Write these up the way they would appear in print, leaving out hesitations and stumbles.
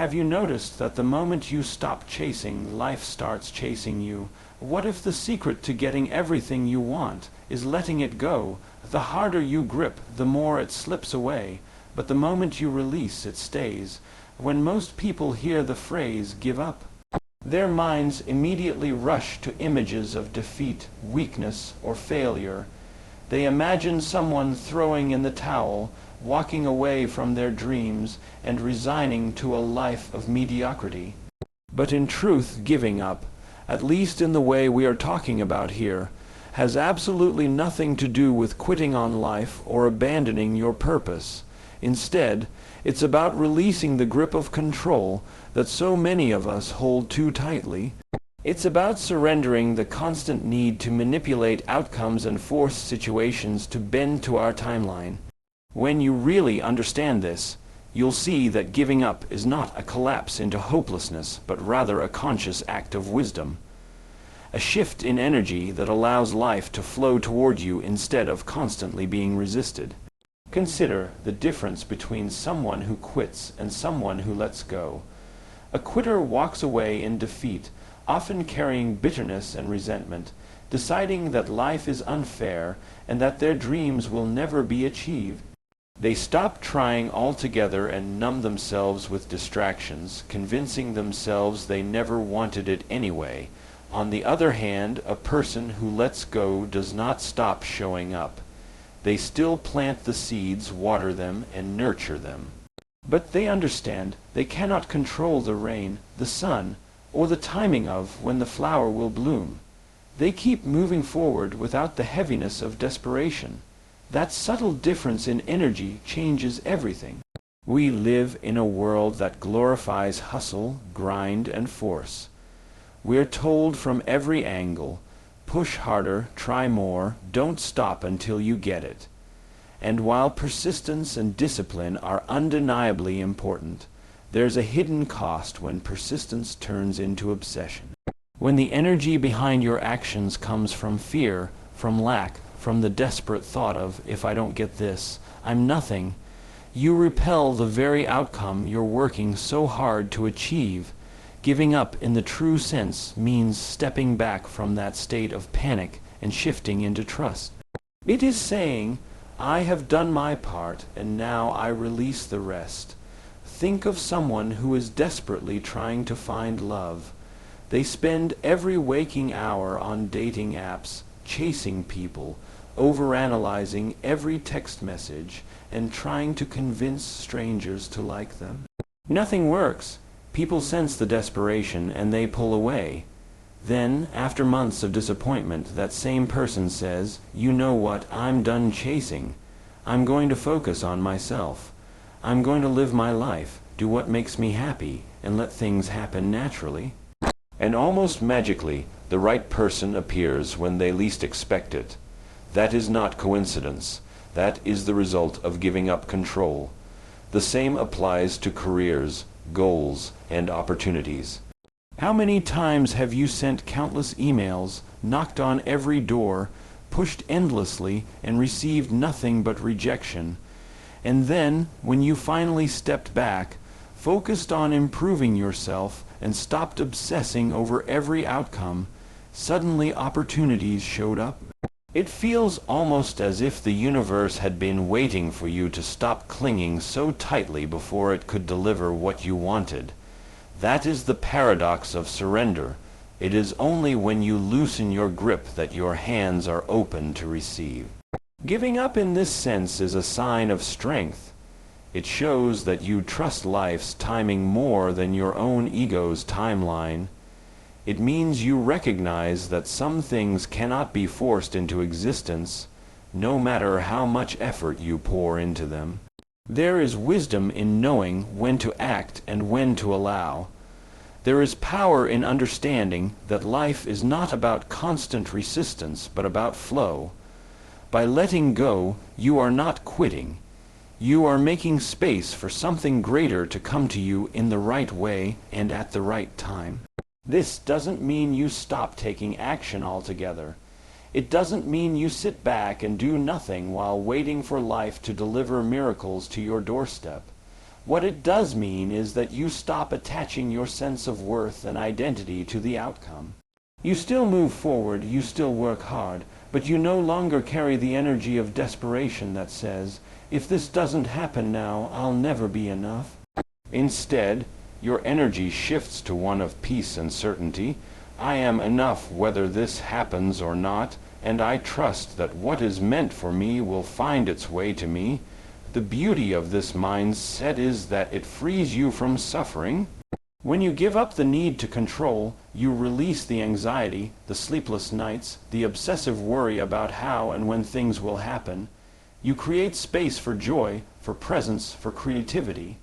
Have you noticed that the moment you stop chasing, life starts chasing you? What if the secret to getting everything you want is letting it go? The harder you grip, the more it slips away, but the moment you release, it stays. When most people hear the phrase, "give up," their minds immediately rush to images of defeat, weakness, or failure. They imagine someone throwing in the towel, walking away from their dreams, and resigning to a life of mediocrity. But in truth, giving up, at least in the way we are talking about here, has absolutely nothing to do with quitting on life or abandoning your purpose. Instead, it's about releasing the grip of control that so many of us hold too tightly. It's about surrendering the constant need to manipulate outcomes and force situations to bend to our timeline. When you really understand this, you'll see that giving up is not a collapse into hopelessness, but rather a conscious act of wisdom. A shift in energy that allows life to flow toward you instead of constantly being resisted. Consider the difference between someone who quits and someone who lets go. A quitter walks away in defeat, often carrying bitterness and resentment, deciding that life is unfair and that their dreams will never be achieved. They stop trying altogether and numb themselves with distractions, convincing themselves they never wanted it anyway. On the other hand, a person who lets go does not stop showing up. They still plant the seeds, water them, and nurture them. But they understand they cannot control the rain, the sun, or the timing of when the flower will bloom. They keep moving forward without the heaviness of desperation. That subtle difference in energy changes everything. We live in a world that glorifies hustle, grind, and force. We're told from every angle, push harder, try more, don't stop until you get it. And while persistence and discipline are undeniably important, there's a hidden cost when persistence turns into obsession. When the energy behind your actions comes from fear, from lack, from the desperate thought of, if I don't get this, I'm nothing, you repel the very outcome you're working so hard to achieve. Giving up in the true sense means stepping back from that state of panic and shifting into trust. It is saying, I have done my part and now I release the rest. Think of someone who is desperately trying to find love. They spend every waking hour on dating apps, chasing people, overanalyzing every text message, and trying to convince strangers to like them. Nothing works. People sense the desperation and they pull away. Then, after months of disappointment, that same person says, you know what, I'm done chasing. I'm going to focus on myself. I'm going to live my life, do what makes me happy, and let things happen naturally. And almost magically, the right person appears when they least expect it. That is not coincidence. That is the result of giving up control. The same applies to careers, goals, and opportunities. How many times have you sent countless emails, knocked on every door, pushed endlessly, and received nothing but rejection? And then, when you finally stepped back, focused on improving yourself, and stopped obsessing over every outcome, suddenly opportunities showed up. It feels almost as if the universe had been waiting for you to stop clinging so tightly before it could deliver what you wanted. That is the paradox of surrender. It is only when you loosen your grip that your hands are open to receive. Giving up in this sense is a sign of strength. It shows that you trust life's timing more than your own ego's timeline. It means you recognize that some things cannot be forced into existence, no matter how much effort you pour into them. There is wisdom in knowing when to act and when to allow. There is power in understanding that life is not about constant resistance, but about flow. By letting go, you are not quitting. You are making space for something greater to come to you in the right way and at the right time. This doesn't mean you stop taking action altogether. It doesn't mean you sit back and do nothing while waiting for life to deliver miracles to your doorstep. What it does mean is that you stop attaching your sense of worth and identity to the outcome. You still move forward, you still work hard, but you no longer carry the energy of desperation that says, if this doesn't happen now, I'll never be enough. Instead, your energy shifts to one of peace and certainty. I am enough whether this happens or not, and I trust that what is meant for me will find its way to me. The beauty of this mindset is that it frees you from suffering. When you give up the need to control, you release the anxiety, the sleepless nights, the obsessive worry about how and when things will happen. You create space for joy, for presence, for creativity.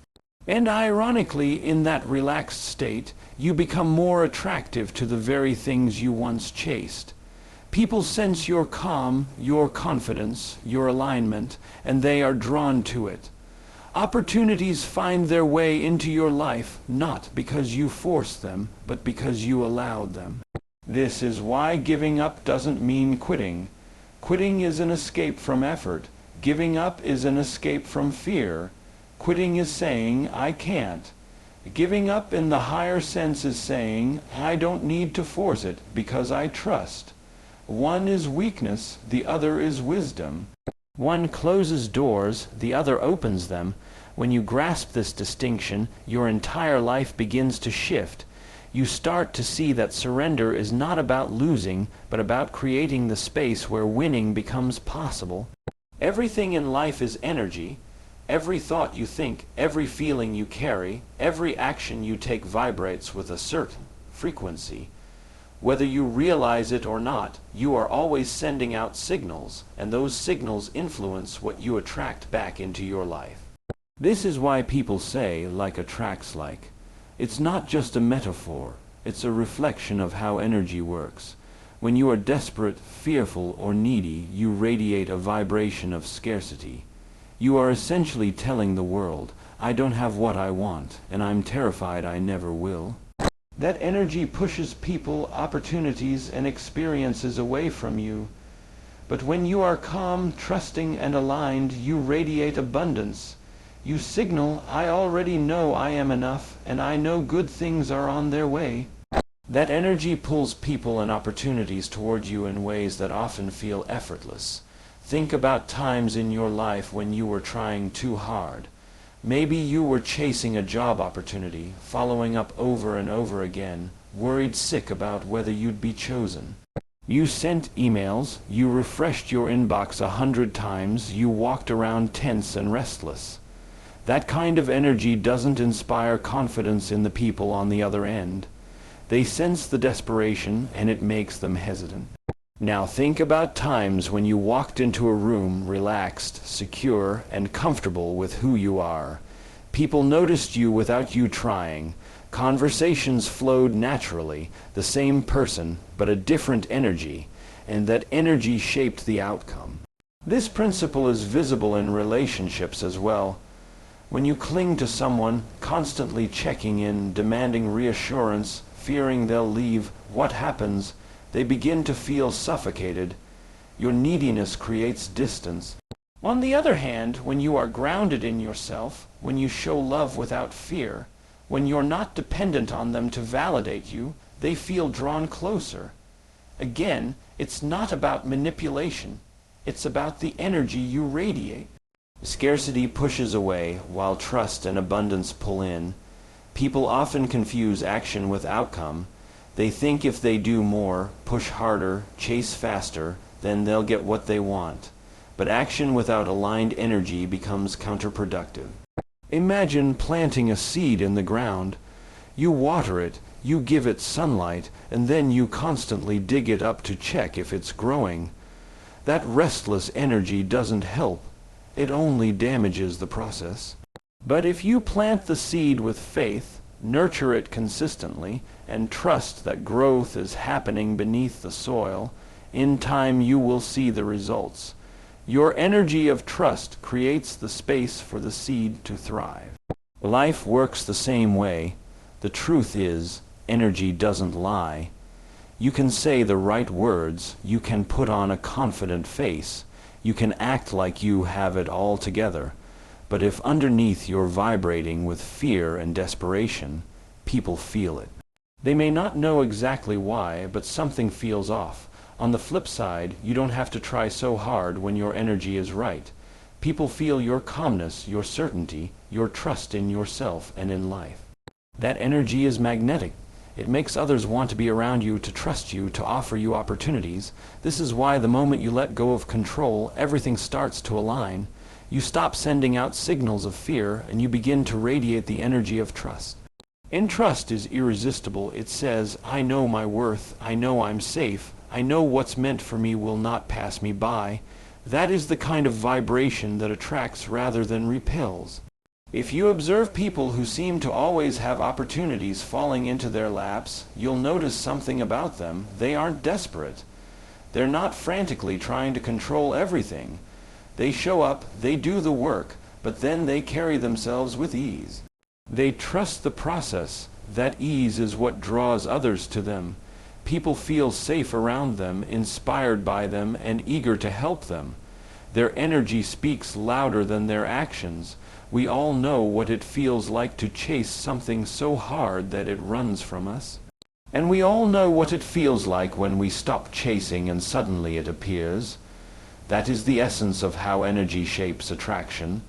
And ironically, in that relaxed state, you become more attractive to the very things you once chased. People sense your calm, your confidence, your alignment, and they are drawn to it. Opportunities find their way into your life, not because you forced them, but because you allowed them. This is why giving up doesn't mean quitting. Quitting is an escape from effort. Giving up is an escape from fear. Quitting is saying, I can't. Giving up in the higher sense is saying, I don't need to force it because I trust. One is weakness, the other is wisdom. One closes doors, the other opens them. When you grasp this distinction, your entire life begins to shift. You start to see that surrender is not about losing, but about creating the space where winning becomes possible. Everything in life is energy. Every thought you think, every feeling you carry, every action you take vibrates with a certain frequency. Whether you realize it or not, you are always sending out signals, and those signals influence what you attract back into your life. This is why people say, like attracts like. It's not just a metaphor, it's a reflection of how energy works. When you are desperate, fearful, or needy, you radiate a vibration of scarcity. You are essentially telling the world, I don't have what I want, and I'm terrified I never will. That energy pushes people, opportunities, and experiences away from you. But when you are calm, trusting, and aligned, you radiate abundance. You signal, I already know I am enough, and I know good things are on their way. That energy pulls people and opportunities toward you in ways that often feel effortless. Think about times in your life when you were trying too hard. Maybe you were chasing a job opportunity, following up over and over again, worried sick about whether you'd be chosen. You sent emails, you refreshed your inbox 100 times, you walked around tense and restless. That kind of energy doesn't inspire confidence in the people on the other end. They sense the desperation, and it makes them hesitant. Now think about times when you walked into a room relaxed, secure, and comfortable with who you are. People noticed you without you trying. Conversations flowed naturally, the same person, but a different energy, and that energy shaped the outcome. This principle is visible in relationships as well. When you cling to someone, constantly checking in, demanding reassurance, fearing they'll leave, what happens? They begin to feel suffocated. Your neediness creates distance. On the other hand, when you are grounded in yourself, when you show love without fear, when you're not dependent on them to validate you, they feel drawn closer. Again, it's not about manipulation. It's about the energy you radiate. Scarcity pushes away, while trust and abundance pull in. People often confuse action with outcome. They think if they do more, push harder, chase faster, then they'll get what they want. But action without aligned energy becomes counterproductive. Imagine planting a seed in the ground. You water it, you give it sunlight, and then you constantly dig it up to check if it's growing. That restless energy doesn't help. It only damages the process. But if you plant the seed with faith, nurture it consistently, and trust that growth is happening beneath the soil, in time you will see the results. Your energy of trust creates the space for the seed to thrive. Life works the same way. The truth is, energy doesn't lie. You can say the right words, you can put on a confident face, you can act like you have it all together. But if underneath you're vibrating with fear and desperation, people feel it. They may not know exactly why, but something feels off. On the flip side, you don't have to try so hard when your energy is right. People feel your calmness, your certainty, your trust in yourself and in life. That energy is magnetic. It makes others want to be around you, to trust you, to offer you opportunities. This is why the moment you let go of control, everything starts to align. You stop sending out signals of fear, and you begin to radiate the energy of trust. And trust is irresistible. It says, I know my worth, I know I'm safe, I know what's meant for me will not pass me by. That is the kind of vibration that attracts rather than repels. If you observe people who seem to always have opportunities falling into their laps, you'll notice something about them. They aren't desperate. They're not frantically trying to control everything. They show up, they do the work, but then they carry themselves with ease. They trust the process. That ease is what draws others to them. People feel safe around them, inspired by them, and eager to help them. Their energy speaks louder than their actions. We all know what it feels like to chase something so hard that it runs from us. And we all know what it feels like when we stop chasing and suddenly it appears. That is the essence of how energy shapes attraction.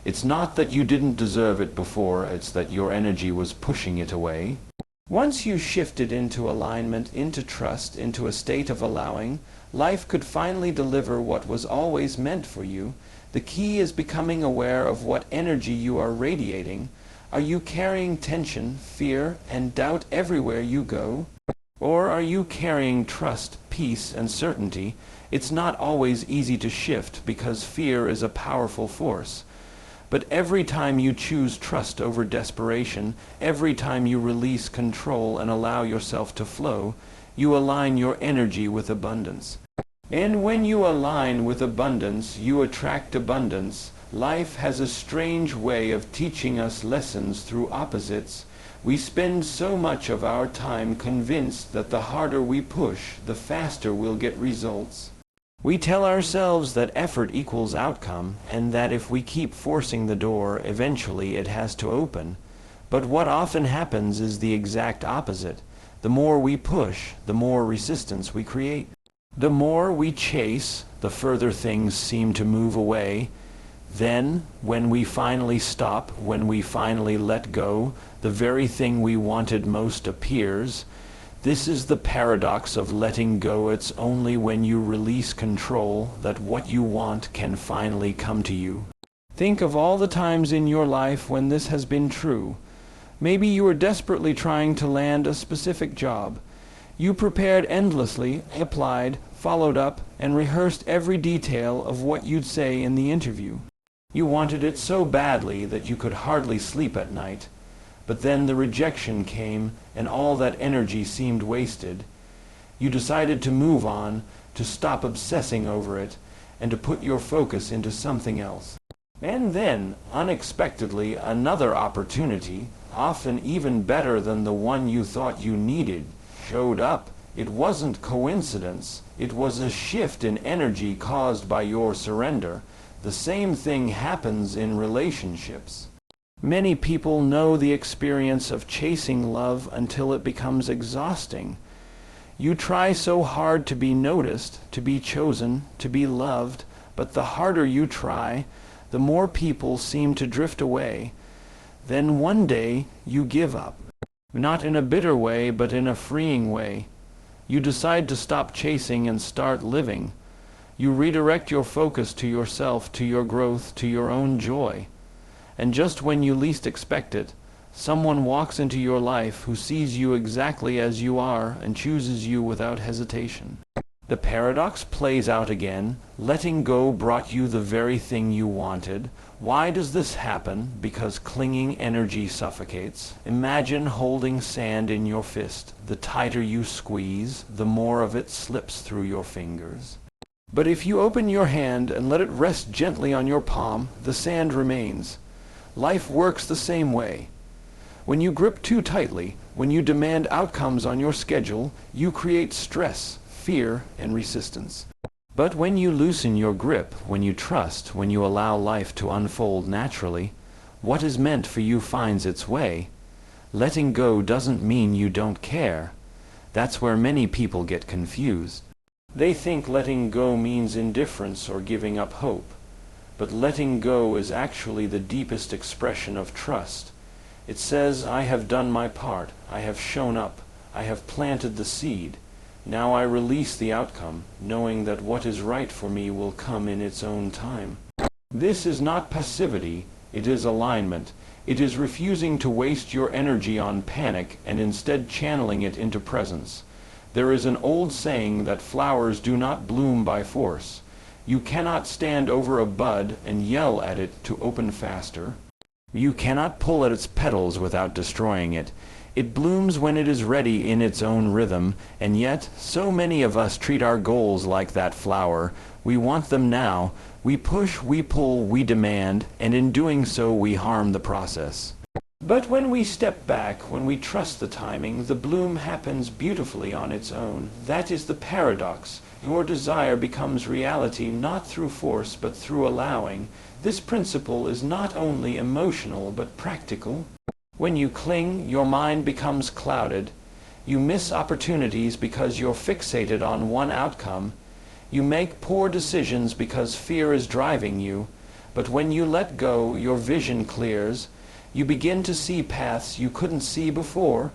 It's not that you didn't deserve it before, it's that your energy was pushing it away. Once you shifted into alignment, into trust, into a state of allowing, life could finally deliver what was always meant for you. The key is becoming aware of what energy you are radiating. Are you carrying tension, fear, and doubt everywhere you go? Or are you carrying trust, peace, and certainty? It's not always easy to shift because fear is a powerful force. But every time you choose trust over desperation, every time you release control and allow yourself to flow, you align your energy with abundance. And when you align with abundance, you attract abundance. Life has a strange way of teaching us lessons through opposites. We spend so much of our time convinced that the harder we push, the faster we'll get results. We tell ourselves that effort equals outcome, and that if we keep forcing the door, eventually it has to open. But what often happens is the exact opposite. The more we push, the more resistance we create. The more we chase, the further things seem to move away. Then, when we finally stop, when we finally let go, the very thing we wanted most appears. This is the paradox of letting go. It's only when you release control that what you want can finally come to you. Think of all the times in your life when this has been true. Maybe you were desperately trying to land a specific job. You prepared endlessly, applied, followed up, and rehearsed every detail of what you'd say in the interview. You wanted it so badly that you could hardly sleep at night. But then the rejection came, and all that energy seemed wasted. You decided to move on, to stop obsessing over it, and to put your focus into something else. And then, unexpectedly, another opportunity, often even better than the one you thought you needed, showed up. It wasn't coincidence. It was a shift in energy caused by your surrender. The same thing happens in relationships. Many people know the experience of chasing love until it becomes exhausting. You try so hard to be noticed, to be chosen, to be loved, but the harder you try, the more people seem to drift away. Then one day you give up. Not in a bitter way, but in a freeing way. You decide to stop chasing and start living. You redirect your focus to yourself, to your growth, to your own joy. And just when you least expect it, someone walks into your life who sees you exactly as you are and chooses you without hesitation. The paradox plays out again. Letting go brought you the very thing you wanted. Why does this happen? Because clinging energy suffocates. Imagine holding sand in your fist. The tighter you squeeze, the more of it slips through your fingers. But if you open your hand and let it rest gently on your palm, the sand remains. Life works the same way. When you grip too tightly, when you demand outcomes on your schedule, you create stress, fear, and resistance. But when you loosen your grip, when you trust, when you allow life to unfold naturally, what is meant for you finds its way. Letting go doesn't mean you don't care. That's where many people get confused. They think letting go means indifference or giving up hope. But letting go is actually the deepest expression of trust. It says, I have done my part, I have shown up, I have planted the seed. Now I release the outcome, knowing that what is right for me will come in its own time. This is not passivity, it is alignment. It is refusing to waste your energy on panic and instead channeling it into presence. There is an old saying that flowers do not bloom by force. You cannot stand over a bud and yell at it to open faster. You cannot pull at its petals without destroying it. It blooms when it is ready in its own rhythm, and yet so many of us treat our goals like that flower. We want them now. We push, we pull, we demand, and in doing so we harm the process. But when we step back, when we trust the timing, the bloom happens beautifully on its own. That is the paradox. Your desire becomes reality not through force but through allowing. This principle is not only emotional but practical. When you cling, your mind becomes clouded. You miss opportunities because you're fixated on one outcome. You make poor decisions because fear is driving you. But when you let go, your vision clears. You begin to see paths you couldn't see before.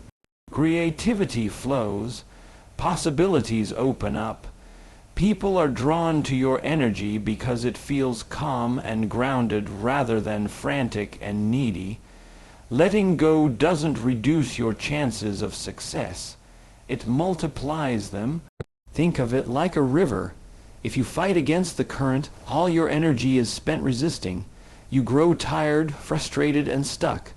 Creativity flows. Possibilities open up. People are drawn to your energy because it feels calm and grounded rather than frantic and needy. Letting go doesn't reduce your chances of success. It multiplies them. Think of it like a river. If you fight against the current, all your energy is spent resisting. You grow tired, frustrated, and stuck.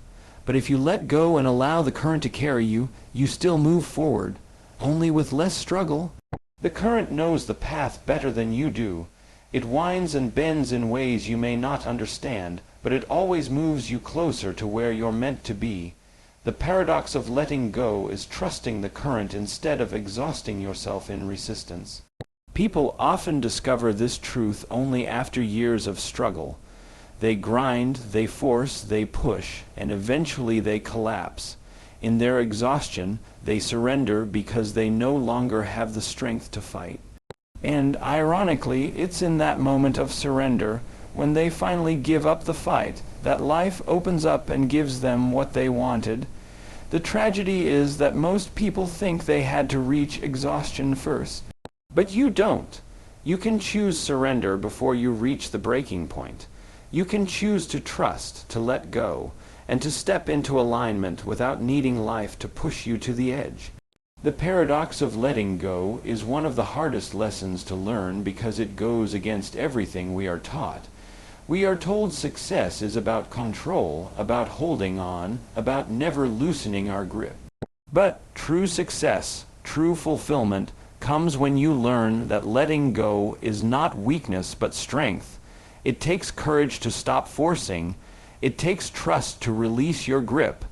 But if you let go and allow the current to carry you, you still move forward, only with less struggle. The current knows the path better than you do. It winds and bends in ways you may not understand, but it always moves you closer to where you're meant to be. The paradox of letting go is trusting the current instead of exhausting yourself in resistance. People often discover this truth only after years of struggle. They grind, they force, they push, and eventually they collapse. In their exhaustion, they surrender because they no longer have the strength to fight. And ironically, it's in that moment of surrender, when they finally give up the fight, that life opens up and gives them what they wanted. The tragedy is that most people think they had to reach exhaustion first. But you don't. You can choose surrender before you reach the breaking point. You can choose to trust, to let go, and to step into alignment without needing life to push you to the edge. The paradox of letting go is one of the hardest lessons to learn because it goes against everything we are taught. We are told success is about control, about holding on, about never loosening our grip. But true success, true fulfillment, comes when you learn that letting go is not weakness but strength. It takes courage to stop forcing. It takes trust to release your grip.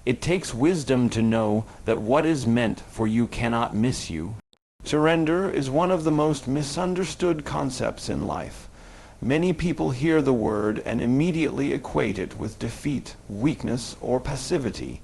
It takes wisdom to know that what is meant for you cannot miss you. Surrender is one of the most misunderstood concepts in life. Many people hear the word and immediately equate it with defeat, weakness, or passivity.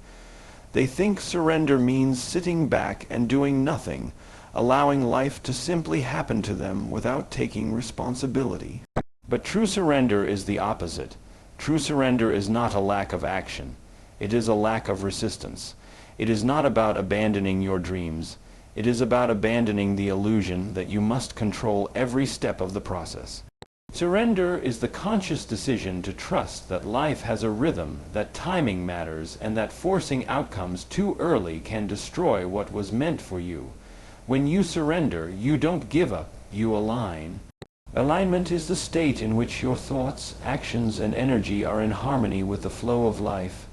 They think surrender means sitting back and doing nothing, allowing life to simply happen to them without taking responsibility. But true surrender is the opposite. True surrender is not a lack of action. It is a lack of resistance. It is not about abandoning your dreams. It is about abandoning the illusion that you must control every step of the process. Surrender is the conscious decision to trust that life has a rhythm, that timing matters, and that forcing outcomes too early can destroy what was meant for you. When you surrender, you don't give up, you align. Alignment is the state in which your thoughts, actions, and energy are in harmony with the flow of life.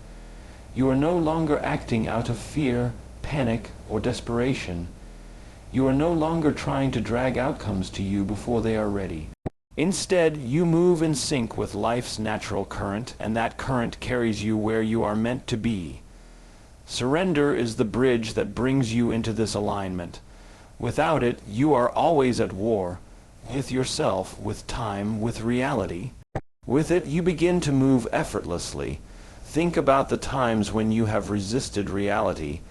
You are no longer acting out of fear, panic, or desperation. You are no longer trying to drag outcomes to you before they are ready. Instead, you move in sync with life's natural current, and that current carries you where you are meant to be. Surrender is the bridge that brings you into this alignment. Without it, you are always at war, with yourself, with time, with reality. With it, you begin to move effortlessly. Think about the times when you have resisted reality.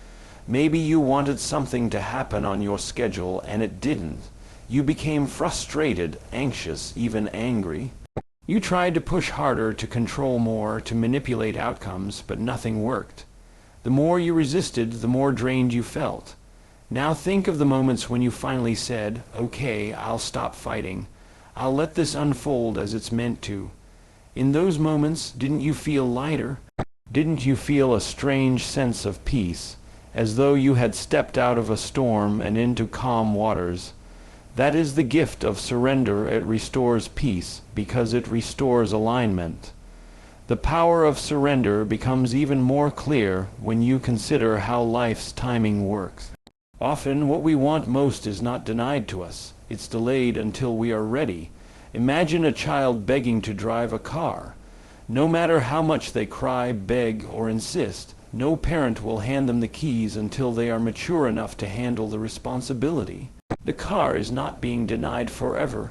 Maybe you wanted something to happen on your schedule and it didn't. You became frustrated, anxious, even angry. You tried to push harder, to control more, to manipulate outcomes, but nothing worked. The more you resisted, the more drained you felt. Now think of the moments when you finally said, "Okay, I'll stop fighting. I'll let this unfold as it's meant to." In those moments, didn't you feel lighter? Didn't you feel a strange sense of peace, as though you had stepped out of a storm and into calm waters? That is the gift of surrender. It restores peace because it restores alignment. The power of surrender becomes even more clear when you consider how life's timing works. Often what we want most is not denied to us. It's delayed until we are ready. Imagine a child begging to drive a car. No matter how much they cry, beg, or insist, no parent will hand them the keys until they are mature enough to handle the responsibility. The car is not being denied forever.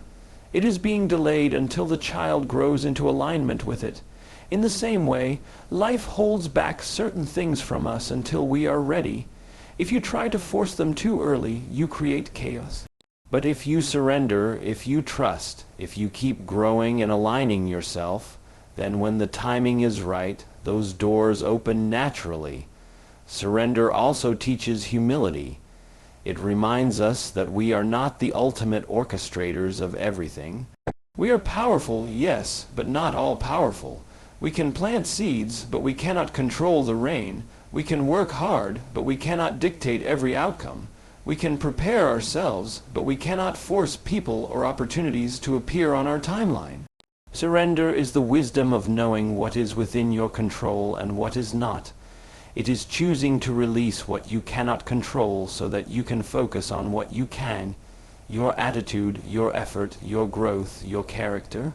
It is being delayed until the child grows into alignment with it. In the same way, life holds back certain things from us until we are ready. If you try to force them too early, you create chaos. But if you surrender, if you trust, if you keep growing and aligning yourself, then when the timing is right, those doors open naturally. Surrender also teaches humility. It reminds us that we are not the ultimate orchestrators of everything. We are powerful, yes, but not all-powerful. We can plant seeds, but we cannot control the rain. We can work hard, but we cannot dictate every outcome. We can prepare ourselves, but we cannot force people or opportunities to appear on our timeline. Surrender is the wisdom of knowing what is within your control and what is not. It is choosing to release what you cannot control so that you can focus on what you can, your attitude, your effort, your growth, your character.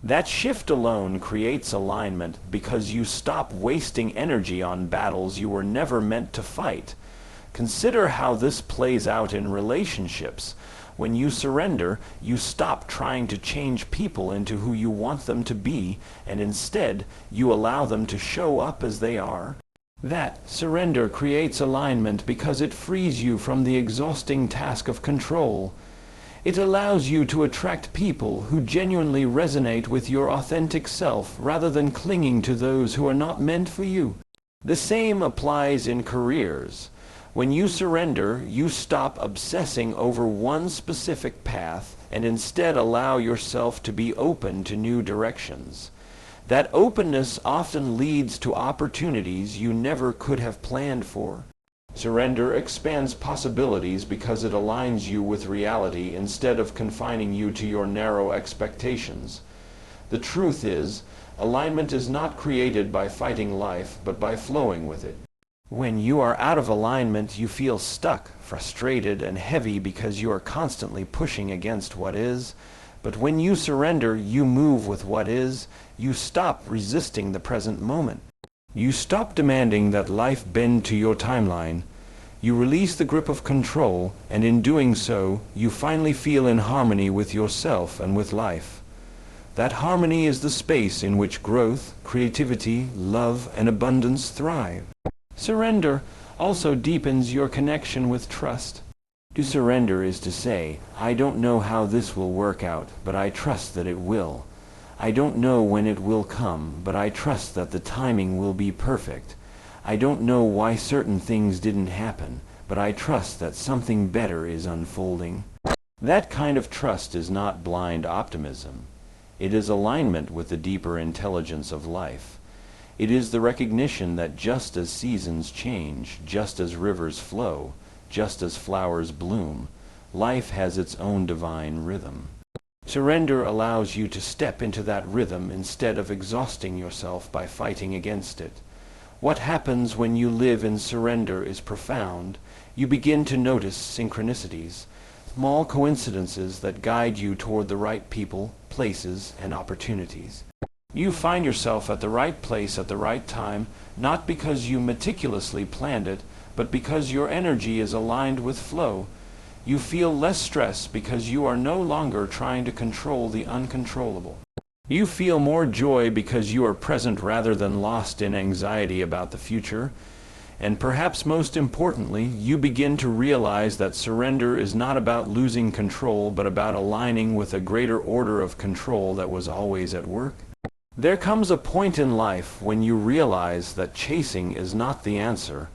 That shift alone creates alignment because you stop wasting energy on battles you were never meant to fight. Consider how this plays out in relationships. When you surrender, you stop trying to change people into who you want them to be, and instead, you allow them to show up as they are. That surrender creates alignment because it frees you from the exhausting task of control. It allows you to attract people who genuinely resonate with your authentic self rather than clinging to those who are not meant for you. The same applies in careers. When you surrender, you stop obsessing over one specific path and instead allow yourself to be open to new directions. That openness often leads to opportunities you never could have planned for. Surrender expands possibilities because it aligns you with reality instead of confining you to your narrow expectations. The truth is, alignment is not created by fighting life, but by flowing with it. When you are out of alignment, you feel stuck, frustrated, and heavy because you are constantly pushing against what is. But when you surrender, you move with what is. You stop resisting the present moment. You stop demanding that life bend to your timeline. You release the grip of control, and in doing so, you finally feel in harmony with yourself and with life. That harmony is the space in which growth, creativity, love, and abundance thrive. Surrender also deepens your connection with trust. To surrender is to say, I don't know how this will work out, but I trust that it will. I don't know when it will come, but I trust that the timing will be perfect. I don't know why certain things didn't happen, but I trust that something better is unfolding. That kind of trust is not blind optimism. It is alignment with the deeper intelligence of life. It is the recognition that just as seasons change, just as rivers flow, just as flowers bloom, life has its own divine rhythm. Surrender allows you to step into that rhythm instead of exhausting yourself by fighting against it. What happens when you live in surrender is profound. You begin to notice synchronicities, small coincidences that guide you toward the right people, places, and opportunities. You find yourself at the right place at the right time, not because you meticulously planned it, but because your energy is aligned with flow. You feel less stress because you are no longer trying to control the uncontrollable. You feel more joy because you are present rather than lost in anxiety about the future. And perhaps most importantly, you begin to realize that surrender is not about losing control, but about aligning with a greater order of control that was always at work. There comes a point in life when you realize that chasing is not the answer.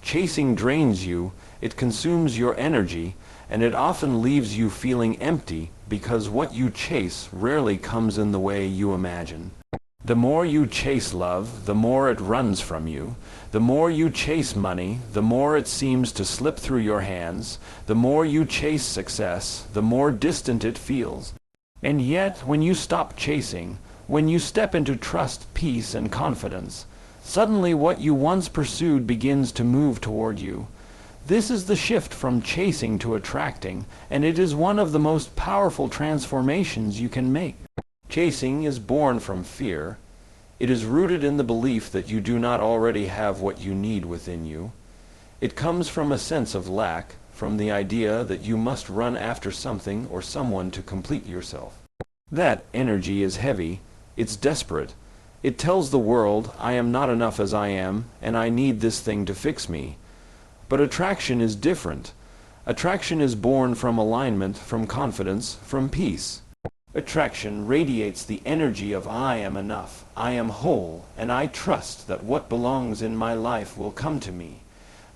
Chasing drains you, it consumes your energy, and it often leaves you feeling empty because what you chase rarely comes in the way you imagine. The more you chase love, the more it runs from you. The more you chase money, the more it seems to slip through your hands. The more you chase success, the more distant it feels. And yet, when you stop chasing, when you step into trust, peace, and confidence, suddenly what you once pursued begins to move toward you. This is the shift from chasing to attracting, and it is one of the most powerful transformations you can make. Chasing is born from fear. It is rooted in the belief that you do not already have what you need within you. It comes from a sense of lack, from the idea that you must run after something or someone to complete yourself. That energy is heavy. It's desperate. It tells the world, I am not enough as I am, and I need this thing to fix me. But attraction is different. Attraction is born from alignment, from confidence, from peace. Attraction radiates the energy of I am enough, I am whole, and I trust that what belongs in my life will come to me.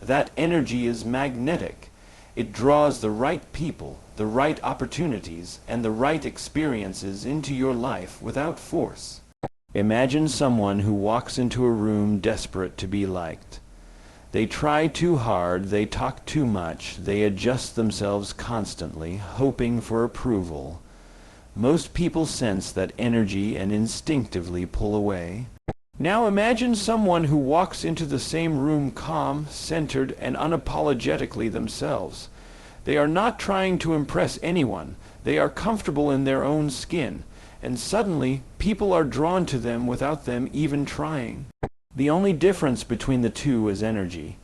That energy is magnetic. It draws the right people, the right opportunities, and the right experiences into your life without force. Imagine someone who walks into a room desperate to be liked. They try too hard, they talk too much, they adjust themselves constantly, hoping for approval. Most people sense that energy and instinctively pull away. Now imagine someone who walks into the same room calm, centered, and unapologetically themselves. They are not trying to impress anyone. They are comfortable in their own skin. And suddenly, people are drawn to them without them even trying. The only difference between the two is energy.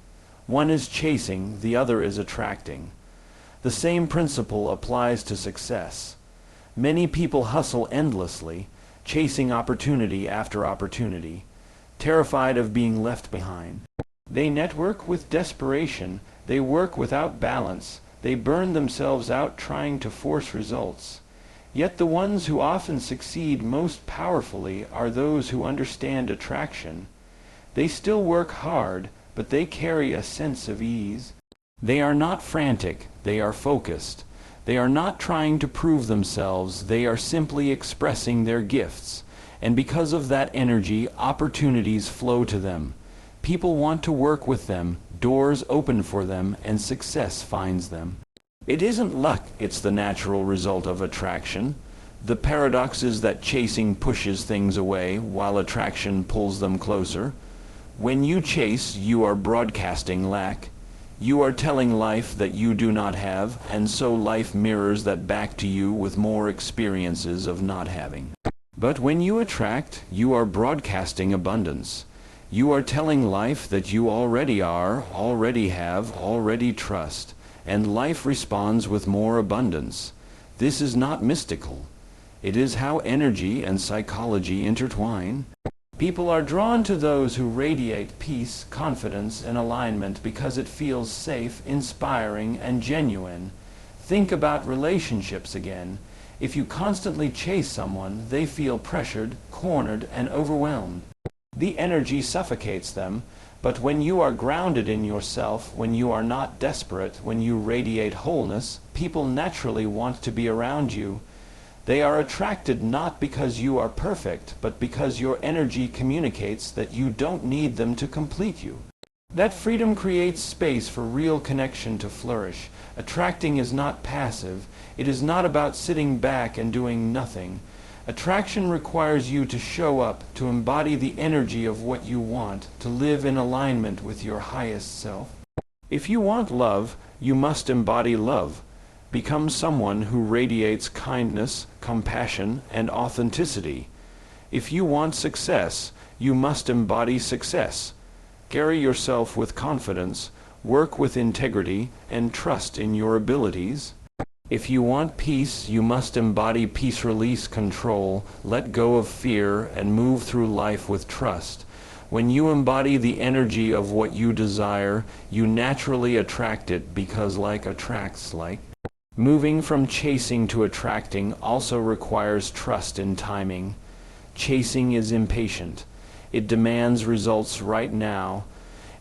One is chasing, the other is attracting. The same principle applies to success. Many people hustle endlessly, chasing opportunity after opportunity, terrified of being left behind. They network with desperation, they work without balance, they burn themselves out trying to force results. Yet the ones who often succeed most powerfully are those who understand attraction. They still work hard, but they carry a sense of ease. They are not frantic, they are focused. They are not trying to prove themselves, they are simply expressing their gifts. And because of that energy, opportunities flow to them. People want to work with them, doors open for them, and success finds them. It isn't luck, it's the natural result of attraction. The paradox is that chasing pushes things away, while attraction pulls them closer. When you chase, you are broadcasting lack. You are telling life that you do not have, and so life mirrors that back to you with more experiences of not having. But when you attract, you are broadcasting abundance. You are telling life that you already are, already have, already trust, and life responds with more abundance. This is not mystical. It is how energy and psychology intertwine. People are drawn to those who radiate peace, confidence, and alignment because it feels safe, inspiring, and genuine. Think about relationships again. If you constantly chase someone, they feel pressured, cornered, and overwhelmed. The energy suffocates them, but when you are grounded in yourself, when you are not desperate, when you radiate wholeness, people naturally want to be around you. They are attracted not because you are perfect, but because your energy communicates that you don't need them to complete you. That freedom creates space for real connection to flourish. Attracting is not passive. It is not about sitting back and doing nothing. Attraction requires you to show up, to embody the energy of what you want, to live in alignment with your highest self. If you want love, you must embody love. Become someone who radiates kindness, compassion, and authenticity. If you want success, you must embody success. Carry yourself with confidence, Work with integrity and trust in your abilities. If you want peace, you must embody peace, release control, let go of fear, and move through life with trust. When you embody the energy of what you desire, you naturally attract it because like attracts like. Moving from chasing to attracting also requires trust in timing. Chasing is impatient. It demands results right now.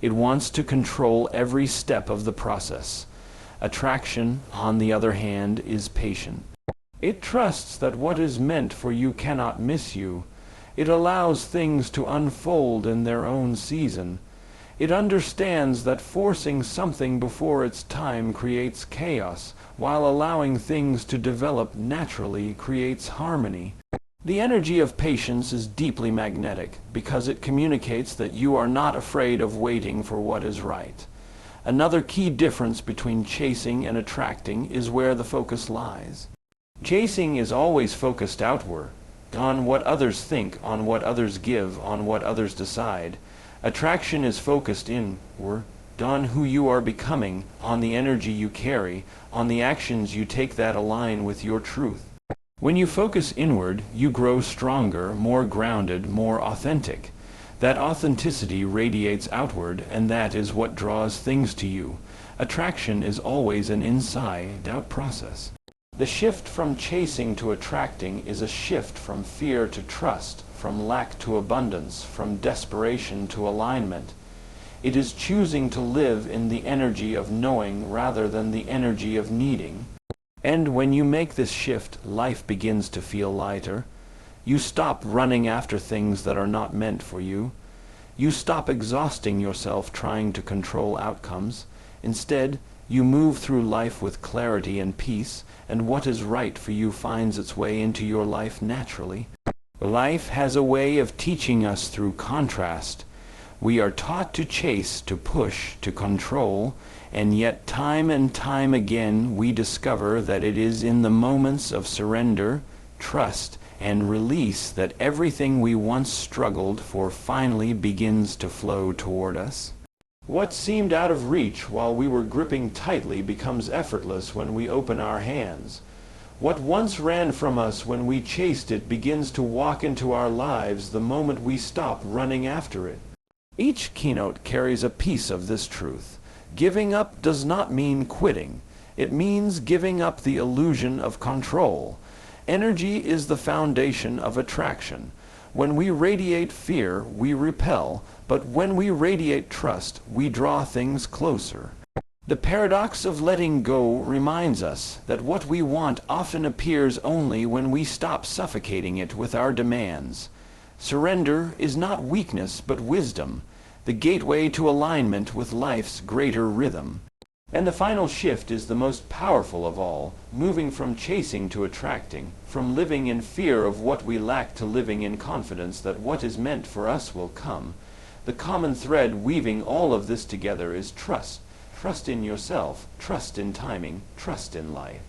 It wants to control every step of the process. Attraction, on the other hand, is patient. It trusts that what is meant for you cannot miss you. It allows things to unfold in their own season. It understands that forcing something before its time creates chaos, while allowing things to develop naturally creates harmony. The energy of patience is deeply magnetic because it communicates that you are not afraid of waiting for what is right. Another key difference between chasing and attracting is where the focus lies. Chasing is always focused outward, on what others think, on what others give, on what others decide. Attraction is focused inward, on who you are becoming, on the energy you carry, on the actions you take that align with your truth. When you focus inward, you grow stronger, more grounded, more authentic. That authenticity radiates outward, and that is what draws things to you. Attraction is always an inside-out process. The shift from chasing to attracting is a shift from fear to trust, from lack to abundance, from desperation to alignment. It is choosing to live in the energy of knowing rather than the energy of needing. And when you make this shift, life begins to feel lighter. You stop running after things that are not meant for you. You stop exhausting yourself trying to control outcomes. Instead, you move through life with clarity and peace, and what is right for you finds its way into your life naturally. Life has a way of teaching us through contrast. We are taught to chase, to push, to control, and yet time and time again we discover that it is in the moments of surrender, trust, and release that everything we once struggled for finally begins to flow toward us. What seemed out of reach while we were gripping tightly becomes effortless when we open our hands. What once ran from us when we chased it begins to walk into our lives the moment we stop running after it. Each keynote carries a piece of this truth. Giving up does not mean quitting. It means giving up the illusion of control. Energy is the foundation of attraction. When we radiate fear, we repel, but when we radiate trust, we draw things closer. The paradox of letting go reminds us that what we want often appears only when we stop suffocating it with our demands. Surrender is not weakness but wisdom, the gateway to alignment with life's greater rhythm. And the final shift is the most powerful of all, moving from chasing to attracting, from living in fear of what we lack to living in confidence that what is meant for us will come. The common thread weaving all of this together is trust. Trust in yourself, trust in timing, trust in life.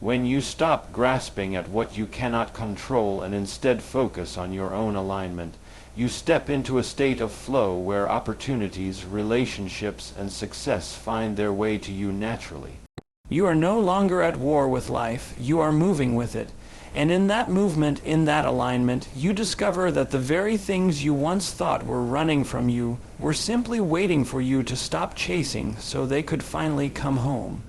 When you stop grasping at what you cannot control and instead focus on your own alignment, you step into a state of flow where opportunities, relationships, and success find their way to you naturally. You are no longer at war with life, you are moving with it. And in that movement, in that alignment, you discover that the very things you once thought were running from you were simply waiting for you to stop chasing so they could finally come home.